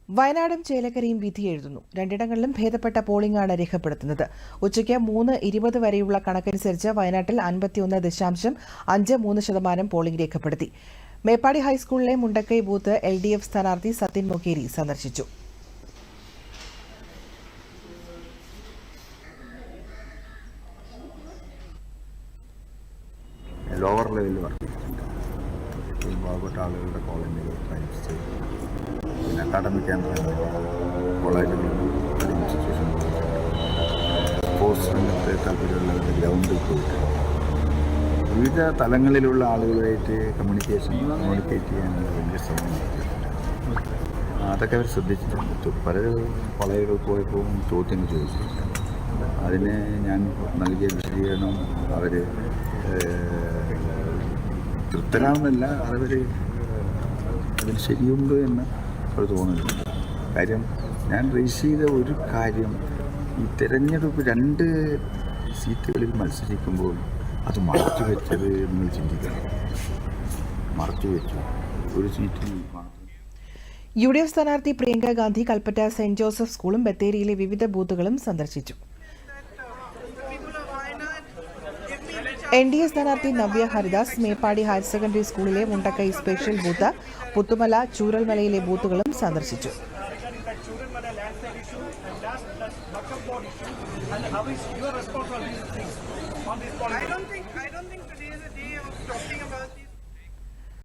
വയനാടും ചേലക്കരയും വിധി എഴുതുന്നു. രണ്ടിടങ്ങളിലും ഭേദപ്പെട്ട പോളിംഗാണ് രേഖപ്പെടുത്തുന്നത്. ഉച്ചയ്ക്ക് 3:20 വരെയുള്ള കണക്കനുസരിച്ച് വയനാട്ടിൽ 51.53% പോളിംഗ് രേഖപ്പെടുത്തി. മേപ്പാടി ഹൈസ്കൂളിലെ മുണ്ടക്കൈ ബൂത്ത് LDF സ്ഥാനാർത്ഥി സത്യൻ മൊക്കേരി സന്ദർശിച്ചു. ലോവർ ലെവലിൽ വർക്ക് ചെയ്തിട്ടുണ്ട്. പാവപ്പെട്ട ആളുകളുടെ കോളനികൾ ടൈംസ്, പിന്നെ അക്കാഡമിക് കേന്ദ്രങ്ങൾ, കോളേജുകൾ, ഇൻസ്റ്റിറ്റ്യൂഷൻ, സ്പോർട്സ് രംഗത്ത് താല്പര്യമുള്ളവരുടെ ഗ്രൗണ്ടിൽ പോയിട്ട് വിവിധ തലങ്ങളിലുള്ള ആളുകളുമായിട്ട് കമ്മ്യൂണിക്കേറ്റ് ചെയ്യാനുള്ള വലിയ ശ്രമം നടത്തിയിട്ടുണ്ട്. അതൊക്കെ അവർ ശ്രദ്ധിച്ചിട്ടുണ്ട്. പലരും കോളേജുകൾ പോയപ്പോൾ ചോദ്യങ്ങൾ ചോദിച്ചിട്ടുണ്ട്. അതിന് ഞാൻ നൽകിയ വിശദീകരണം അവർ തൃപ്തരാകുന്നില്ല. അവർ അതിന് ശരിയുണ്ട് എന്ന് അവർ തോന്നുന്നുണ്ട്. കാര്യം ഞാൻ റേസ് ചെയ്ത ഒരു കാര്യം, ഈ തിരഞ്ഞെടുപ്പ് 2 സീറ്റുകളിൽ മത്സരിക്കുമ്പോൾ അത് മറച്ചു വെച്ചത് നിങ്ങൾ ചിന്തിക്കണം. മറച്ചു വെച്ചു ഒരു സീറ്റിൽ മാത്രം. UDF സ്ഥാനാർത്ഥി പ്രിയങ്ക ഗാന്ധി കൽപ്പറ്റ സെന്റ് ജോസഫ് സ്കൂളും ബത്തേരിയിലെ വിവിധ ബൂത്തുകളും സന്ദർശിച്ചു. NDA സ്ഥാനാർത്ഥി നവ്യ ഹരിദാസ് മേപ്പാടി ഹയർ സെക്കൻഡറി സ്കൂളിലെ മുണ്ടക്കൈ സ്പെഷ്യൽ ബൂത്ത്, പുത്തുമല ചൂരൽമലയിലെ ബൂത്തുകളും സന്ദർശിച്ചു. I don't think today is a day of talking